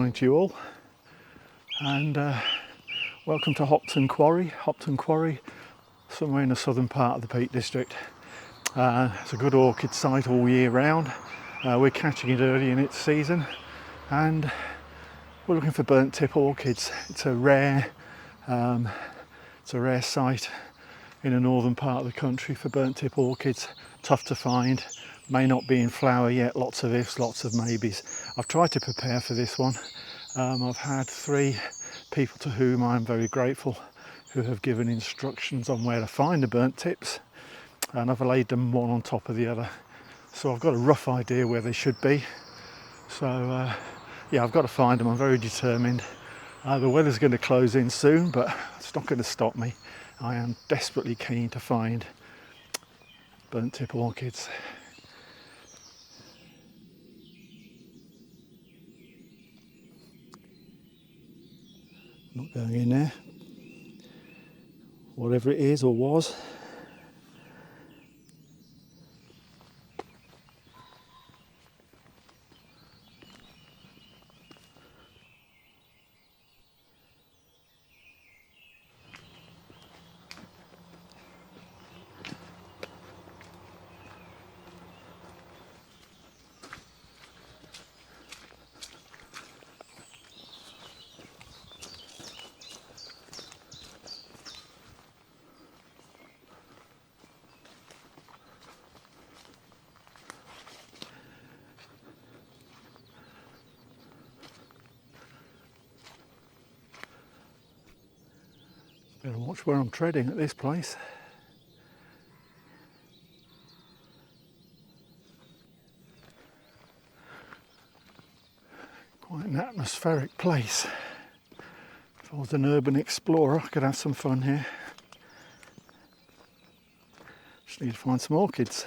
morning to you all, and welcome to Hopton Quarry. Hopton Quarry, somewhere in the southern part of the Peak District. It's a good orchid site all year round. We're catching it early in its season, and we're looking for burnt tip orchids. It's a rare site in the northern part of the country for burnt tip orchids. Tough to find, may not be in flower yet, lots of ifs, lots of maybes. I've tried to prepare for this one. I've had 3 people to whom I'm very grateful who have given instructions on where to find the burnt tips, and I've laid them one on top of the other. So I've got a rough idea where they should be. So yeah, I've got to find them. I'm very determined. The weather's going to close in soon, but it's not going to stop me. I am desperately keen to find burnt tip orchids. Not going in there. Whatever it is or was. Better watch where I'm treading at this place. Quite an atmospheric place. If I was an urban explorer, I could have some fun here. Just need to find some orchids.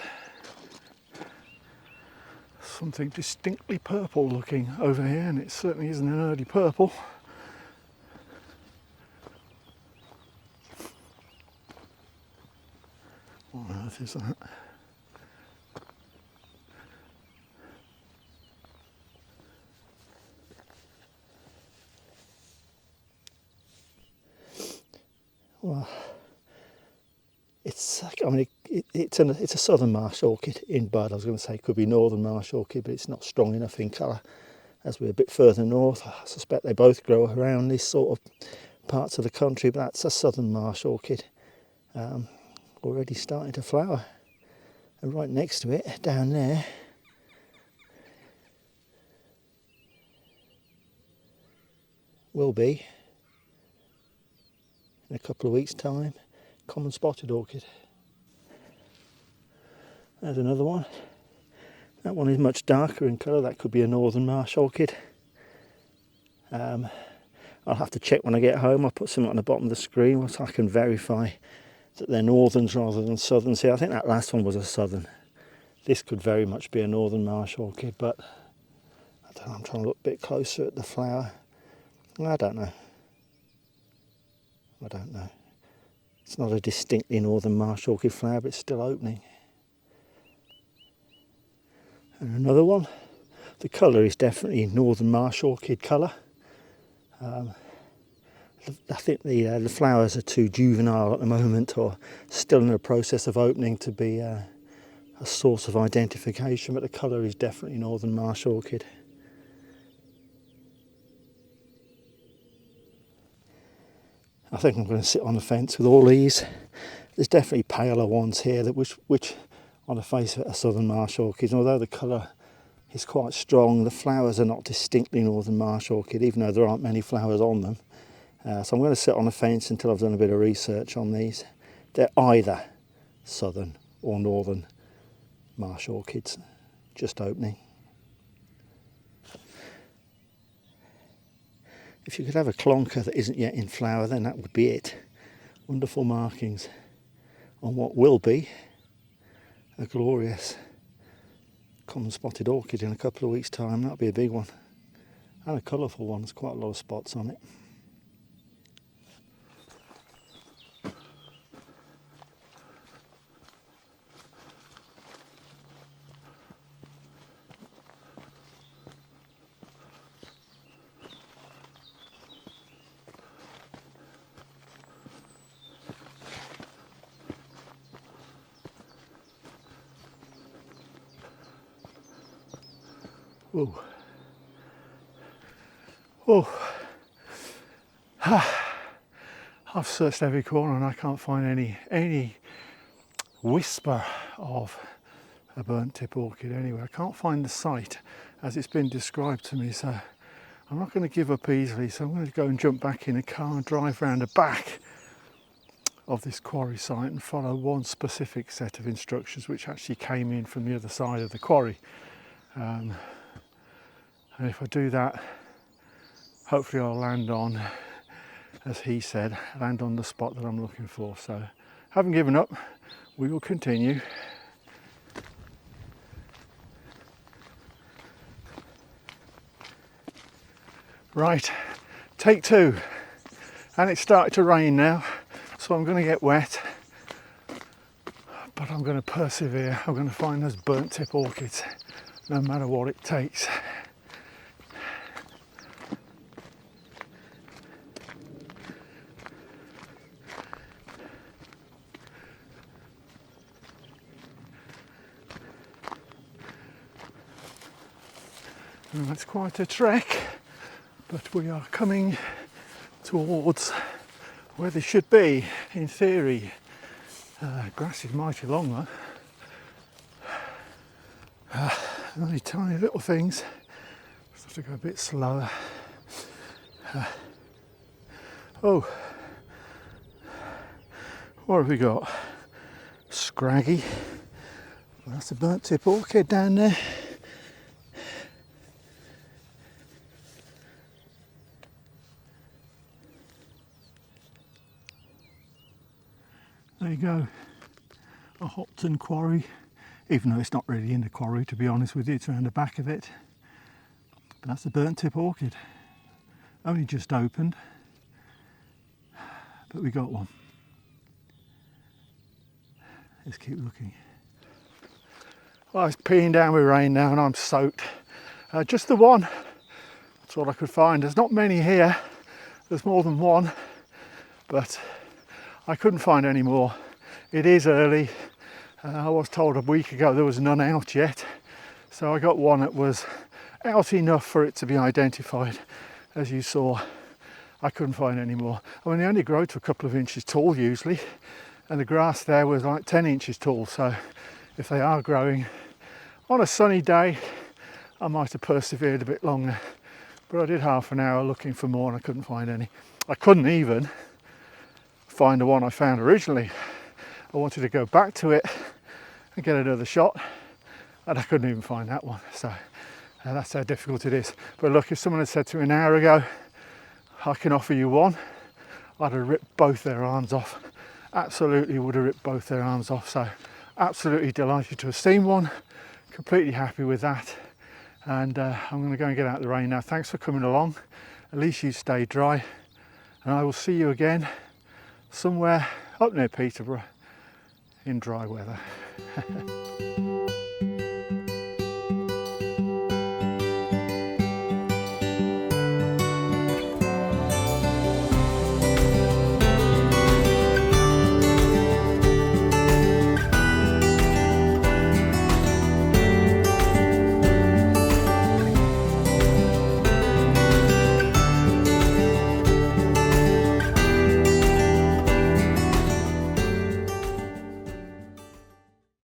Something distinctly purple looking over here, and it certainly isn't an early purple. What on earth is that? Well, it's a southern marsh orchid in bud. I was going to say it could be northern marsh orchid, but it's not strong enough in colour. As we're a bit further north, I suspect they both grow around these sort of parts of the country, but that's a southern marsh orchid. Already starting to flower. And right next to it, down there, will be, in a couple of weeks' time, common spotted orchid. There's another one. That one is much darker in colour. That could be a northern marsh orchid. I'll have to check when I get home. I'll put something on the bottom of the screen so I can verify that they're northerns rather than southerns. See, I think that last one was a southern. This could very much be a northern marsh orchid, but I don't know, I'm trying to look a bit closer at the flower. I don't know. It's not a distinctly northern marsh orchid flower, but it's still opening. And another one. The colour is definitely northern marsh orchid colour. I think the flowers are too juvenile at the moment, or still in the process of opening to be a source of identification, but the colour is definitely northern marsh orchid. I think I'm going to sit on the fence with all these. There's definitely paler ones here that which on the face of it are southern marsh orchids. Although the colour is quite strong, the flowers are not distinctly northern marsh orchid, even though there aren't many flowers on them. So I'm going to sit on the fence until I've done a bit of research on these. They're either southern or northern marsh orchids, just opening. If you could have a clonker that isn't yet in flower, then that would be it. Wonderful markings on what will be a glorious common spotted orchid in a couple of weeks' time. That'll be a big one. And a colourful one. There's quite a lot of spots on it. Oh. Oh. I've searched every corner and I can't find any whisper of a burnt tip orchid anywhere. I can't find the site as it's been described to me, so I'm not going to give up easily. So I'm going to go and jump back in a car and drive around the back of this quarry site and follow one specific set of instructions which actually came in from the other side of the quarry. And if I do that, hopefully I'll land on, as he said, land on the spot that I'm looking for. So haven't given up, we will continue. Right, take two, and it's started to rain now, so I'm going to get wet, but I'm going to persevere. I'm going to find those burnt tip orchids, no matter what it takes. And that's quite a trek, but we are coming towards where they should be, in theory. Grass is mighty long though. Only tiny little things. Just have to go a bit slower. Oh, what have we got? Scraggy. Well, that's a burnt tip orchid down there. There you go, a Hopton Quarry, even though it's not really in the quarry, to be honest with you, it's around the back of it. But that's a burnt tip orchid, only just opened, but we got one. Let's keep looking. Well, it's peeing down with rain now and I'm soaked. Just the one, that's all I could find. There's not many here, there's more than one, but I couldn't find any more. It is early. I was told a week ago there was none out yet. So I got one that was out enough for it to be identified. As you saw, I couldn't find any more. I mean, they only grow to a couple of inches tall usually. And the grass there was like 10 inches tall. So if they are growing on a sunny day, I might have persevered a bit longer. But I did half an hour looking for more and I couldn't find any. I couldn't even find the one I found originally. I wanted to go back to it and get another shot and I couldn't even find that one. So that's how difficult it is. But look, if someone had said to me an hour ago, I can offer you one, I'd have ripped both their arms off. Absolutely would have ripped both their arms off. So absolutely delighted to have seen one, completely happy with that. And I'm going to go and get out of the rain now. Thanks for coming along. At least you stay dry and I will see you again somewhere up near Peterborough in dry weather.